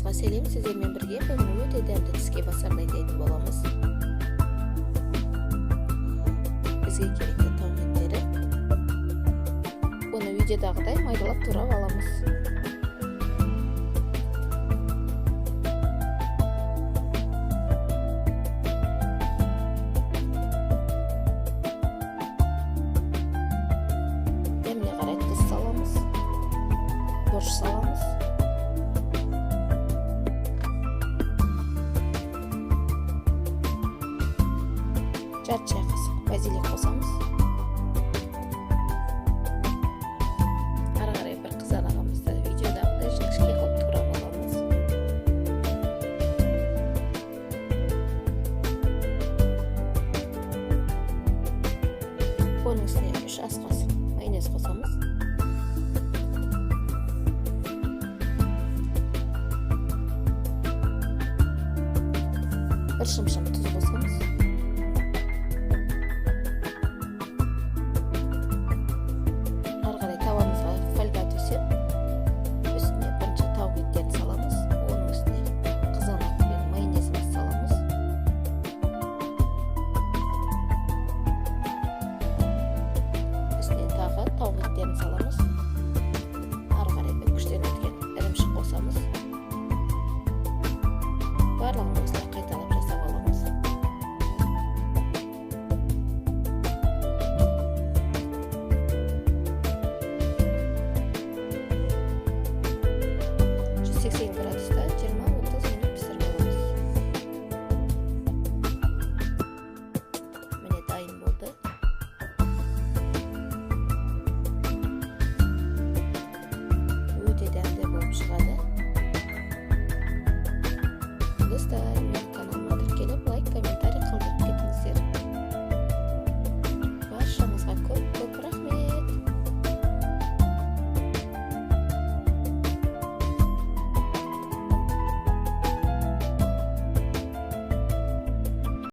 барлықтарыңызға сәлем. Сіздермен бірге бүгін өте дәмді тіске басар дайындайтын боламыз. Бізге керекті тауық еттері. Оны видеодағыдай майдалап турап аламыз. Дәміне қарай тұз саламыз. Борщ саламыз. Жарты чай қасық базилик қосамыз. Ары қарай бір қызарғанымызда видеодағыдай жіңішке қылып турап аламыз. Оның үстіне 3 ас қасық майонез қосамыз. Бір шымшым